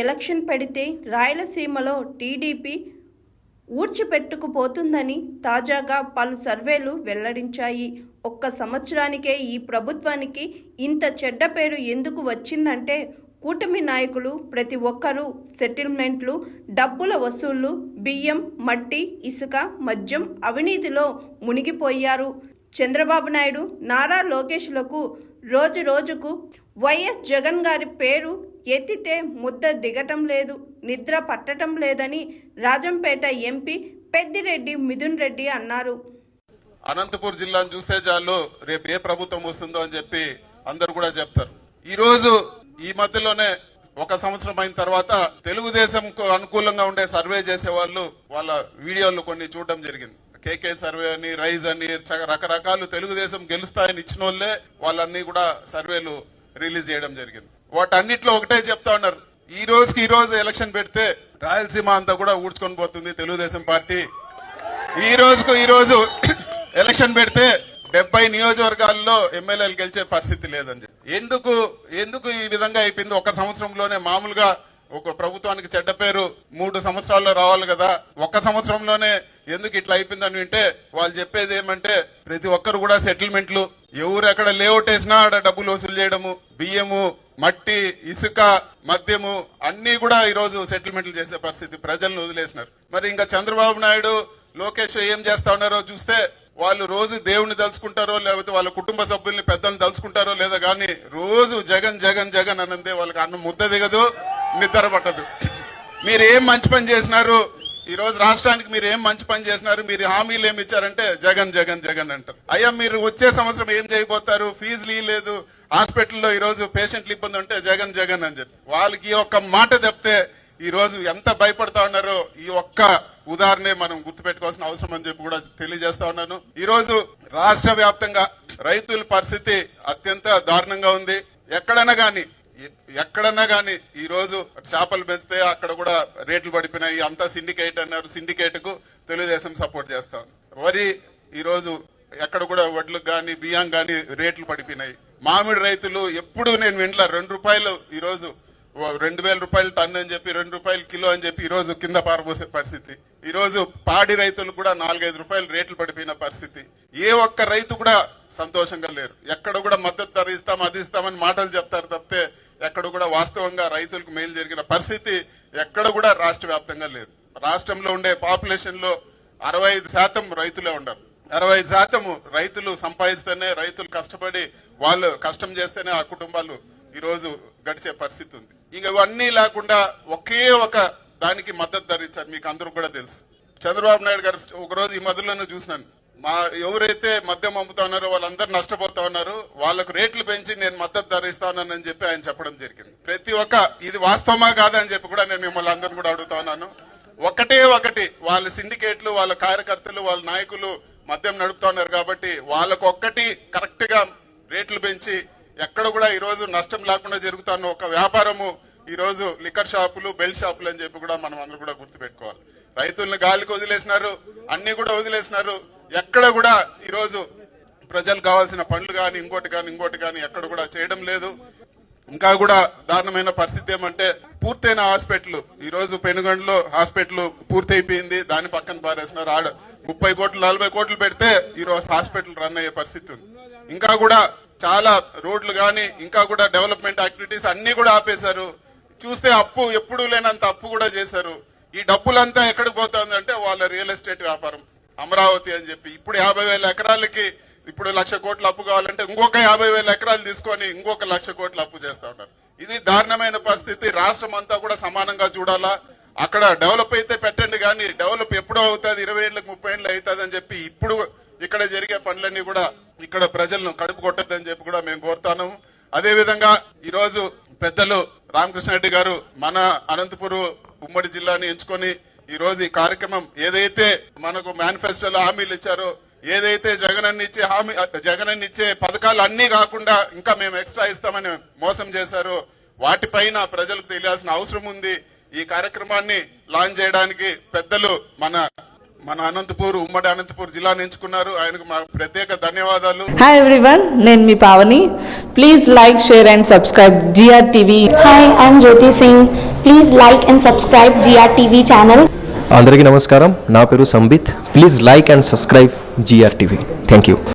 Election పెడితే రాయలసీమలో TDP ఊడ్చిపెట్టుకుపోతుందని తాజాగా పలు సర్వేలు వెల్లడించాయి. ఒక్క సంవత్సరానికే ఈ ప్రభుత్వానికి ఇంత చెడ్డ పేరు ఎందుకు వచ్చిందంటే కూటమి నాయకులు ప్రతి ఒక్కరూ సెటిల్మెంట్లు, డబ్బుల వసూళ్లు, బియ్యం, మట్టి, ఇసుక, మద్యం, అవినీతిలో మునిగిపోయారు. చంద్రబాబు నాయుడు, నారా లోకేష్లకు రోజు రోజుకు వైఎస్ జగన్ గారి పేరు ఎత్తితే ముద్ద దిగటం లేదు, నిద్ర పట్టడం లేదని రాజంపేట ఎంపీ పెద్దిరెడ్డి మిథున్ రెడ్డి అన్నారు. అనంతపూర్ జిల్లాను చూస్తే చాలు రేపు ఏ ప్రభుత్వం వస్తుందో అని చెప్పి అందరు కూడా చెప్తారు. ఈ రోజు ఈ మధ్యలోనే ఒక సంవత్సరం అయిన తర్వాత తెలుగుదేశంకు అనుకూలంగా ఉండే సర్వే చేసే వాళ్ళు వాళ్ళ వీడియోలు కొన్ని చూడడం జరిగింది. కేకే సర్వే అని, రైజ్ అని, రకరకాలు తెలుగుదేశం గెలుస్తాయని ఇచ్చిన వాళ్ళే వాళ్ళన్నీ కూడా సర్వేలు రిలీజ్ చేయడం జరిగింది. వాటన్నిటిలో ఒకటే చెప్తా ఉన్నారు, ఈ రోజు ఎలక్షన్ పెడితే రాయలసీమ అంతా కూడా ఊడ్చుకొని పోతుంది తెలుగుదేశం పార్టీ. ఈ రోజు ఎలక్షన్ పెడితే 70 నియోజకవర్గాల్లో ఎమ్మెల్యేలు గెలిచే పరిస్థితి లేదని చెప్పి ఎందుకు ఈ విధంగా అయిపోయింది? ఒక సంవత్సరంలోనే మామూలుగా ఒక ప్రభుత్వానికి చెడ్డ పేరు 3 సంవత్సరాల్లో రావాలి కదా, ఒక్క సంవత్సరంలోనే ఎందుకు ఇట్లా అయిపోయిందని వింటే వాళ్ళు చెప్పేది ఏమంటే ప్రతి ఒక్కరు కూడా సెటిల్మెంట్లు, ఎవరు ఎక్కడ లేఅవుట్ వేసినా ఆడ డబ్బులు వసూలు చేయడము, బియ్యము, మట్టి, ఇసుక, మద్యము అన్ని కూడా ఈ రోజు సెటిల్మెంట్లు చేసే పరిస్థితి, ప్రజలను వదిలేసినారు. మరి ఇంకా చంద్రబాబు నాయుడు, లోకేష్ ఏం చేస్తా ఉన్నారో చూస్తే వాళ్ళు రోజు దేవుణ్ణి తలుచుకుంటారో లేకపోతే వాళ్ళ కుటుంబ సభ్యుల్ని పెద్దల్ని తలుచుకుంటారో లేదా కానీ రోజు జగన్ జగన్ జగన్ అనందే వాళ్ళకి అన్నం ముద్ద దిగదు, నిద్ర పట్టదు. మీరు ఏం మంచి పని చేసినారు, ఈ రోజు రాష్ట్రానికి మీరు ఏం మంచి పని చేసినారు, మీరు హామీలు ఏమి ఇచ్చారంటే జగన్ జగన్ జగన్ అంటారు. అయ్యా మీరు వచ్చే సంవత్సరం ఏం చేయబోతారు, ఫీజులు ఇవ్వలేదు, హాస్పిటల్లో ఈ రోజు పేషెంట్లు ఇబ్బంది ఉంటే జగన్ జగన్ అని చెప్పి వాళ్ళకి ఒక్క మాట చెప్తే ఈ రోజు ఎంత భయపడతా ఉన్నారో ఈ ఒక్క ఉదాహరణే మనం గుర్తుపెట్టుకోవాల్సిన అవసరం అని చెప్పి కూడా తెలియజేస్తా ఉన్నాను. ఈ రోజు రాష్ట్ర వ్యాప్తంగా రైతుల పరిస్థితి అత్యంత దారుణంగా ఉంది. ఎక్కడన్నా గాని ఈ రోజు చేపలు పెంచితే అక్కడ కూడా రేట్లు పడిపోయినాయి. అంతా సిండికేట్ అన్నారు, సిండికేట్ కు తెలుగుదేశం సపోర్ట్ చేస్తాం. వరి ఈ రోజు ఎక్కడ కూడా వడ్లకు గాని బియ్యం గాని రేట్లు పడిపోయినాయి. మామిడి రైతులు ఎప్పుడు నేను వింట్లా 2 రూపాయలు ఈ రోజు 2000 రూపాయలు టన్ అని చెప్పి 2 రూపాయలు కిలో అని చెప్పి ఈ రోజు కింద పారబోసే పరిస్థితి. ఈ రోజు పాడి రైతులు కూడా 4-5 రూపాయలు రేట్లు పడిపోయిన పరిస్థితి. ఏ ఒక్క రైతు కూడా సంతోషంగా లేరు. ఎక్కడ కూడా మద్దతు ధర ఇస్తాం, అది ఇస్తామని మాటలు చెప్తారు తప్పితే ఎక్కడ కూడా వాస్తవంగా రైతులకు మేలు జరిగిన పరిస్థితి ఎక్కడ కూడా రాష్ట్ర వ్యాప్తంగా లేదు. రాష్ట్రంలో ఉండే పాపులేషన్ లో 65% రైతులే ఉండరు. 65% రైతులు సంపాదిస్తేనే, రైతులు కష్టపడి వాళ్ళు కష్టం చేస్తేనే ఆ కుటుంబాలు ఈ రోజు గడిచే పరిస్థితి ఉంది. ఇక ఇవన్నీ లేకుండా ఒకే ఒక దానికి మద్దతు ధర ఇచ్చారు. మీకు అందరూ కూడా తెలుసు, చంద్రబాబు నాయుడు గారు ఒకరోజు ఈ మధ్యలోనే చూసినాను, ఎవరైతే మద్యం అమ్ముతా ఉన్నారో వాళ్ళందరూ నష్టపోతా ఉన్నారు, వాళ్లకు రేట్లు పెంచి నేను మద్దతు ధర ఇస్తా ఉన్నానని చెప్పి ఆయన చెప్పడం జరిగింది. ప్రతి ఒక్క ఇది వాస్తవమా కాదని చెప్పి కూడా నేను మిమ్మల్ని అందరిని కూడా అడుగుతా ఉన్నాను. ఒకటి వాళ్ళ సిండికేట్లు, వాళ్ళ కార్యకర్తలు, వాళ్ళ నాయకులు మద్యం నడుపుతా ఉన్నారు కాబట్టి వాళ్ళకు ఒక్కటి కరెక్ట్ గా రేట్లు పెంచి ఎక్కడ కూడా ఈ రోజు నష్టం లేకుండా జరుగుతున్న ఒక వ్యాపారము ఈ రోజు లిక్కర్ షాపులు, బెల్ట్ షాపులు అని చెప్పి కూడా మనం అందరూ కూడా గుర్తుపెట్టుకోవాలి. రైతులను గాలికి వదిలేసినారు, అన్ని కూడా వదిలేసినారు. ఎక్కడ కూడా ఈ రోజు ప్రజలకు కావాల్సిన పనులు కానీ ఇంకోటి కానీ ఎక్కడ కూడా చేయడం లేదు. ఇంకా కూడా దారుణమైన పరిస్థితి ఏమంటే పూర్తయిన హాస్పిటల్, ఈ రోజు పెనుగొండలో హాస్పిటల్ పూర్తయిపోయింది, దాని పక్కన పారేసినారు. ఆడ 30 కోట్లు 40 కోట్లు పెడితే ఈ రోజు హాస్పిటల్ రన్ అయ్యే పరిస్థితి ఉంది. ఇంకా కూడా చాలా రోడ్లు గాని ఇంకా కూడా డెవలప్మెంట్ యాక్టివిటీస్ అన్ని కూడా ఆపేశారు. చూస్తే అప్పు ఎప్పుడు లేనంత అప్పు కూడా చేశారు. ఈ డబ్బులంతా ఎక్కడికి పోతుందంటే వాళ్ళ రియల్ ఎస్టేట్ వ్యాపారం అమరావతి అని చెప్పి ఇప్పుడు 50,000 ఎకరాలకి ఇప్పుడు 1,00,000 కోట్ల అప్పు కావాలంటే ఇంకొక 50,000 ఎకరాలు తీసుకొని ఇంకొక 1,00,000 కోట్ల అప్పు చేస్తా ఉన్నారు. ఇది దారుణమైన పరిస్థితి. రాష్ట్రం అంతా కూడా సమానంగా చూడాలా. అక్కడ డెవలప్ అయితే పెట్టండి కానీ డెవలప్ ఎప్పుడో అవుతుంది, 20 ఏళ్ళకి 30 ఏళ్ళు అవుతుంది అని చెప్పి ఇప్పుడు ఇక్కడ జరిగే పనులన్నీ కూడా ఇక్కడ ప్రజలను కడుపు కొట్టద్దని చెప్పి కూడా మేము కోరుతాను. అదేవిధంగా ఈ రోజు పెద్దలు రామకృష్ణారెడ్డి గారు మన అనంతపురం ఉమ్మడి జిల్లాని ఎంచుకొని ఈ రోజు ఈ కార్యక్రమం ఏదైతే మనకు మేనిఫెస్టోలో హామీలు ఇచ్చారో, ఏదైతే జగనన్న ఇచ్చే పథకాలు అన్ని కాకుండా ఇంకా మేము ఎక్స్ట్రా ఇస్తామని మోసం చేశారో వాటిపైన ప్రజలకు తెలియాల్సిన అవసరం ఉంది. ఈ కార్యక్రమాన్ని లాంచ్ చేయడానికి పెద్దలు మన మన ఉమ్మడి అనంతపూర్ జిల్లాని ఎంచుకున్నారు. ఆయనకు మా ప్రత్యేక ధన్యవాదాలు. హాయ్ ఎవ్రీవన్, నేను మీ పావని. Please like, share and subscribe GRTV. Hi, I'm Jyoti Singh. Please like and subscribe GRTV channel. అందరికీ నమస్కారం. నా పేరు Sambit. Please like and subscribe GRTV. Thank you.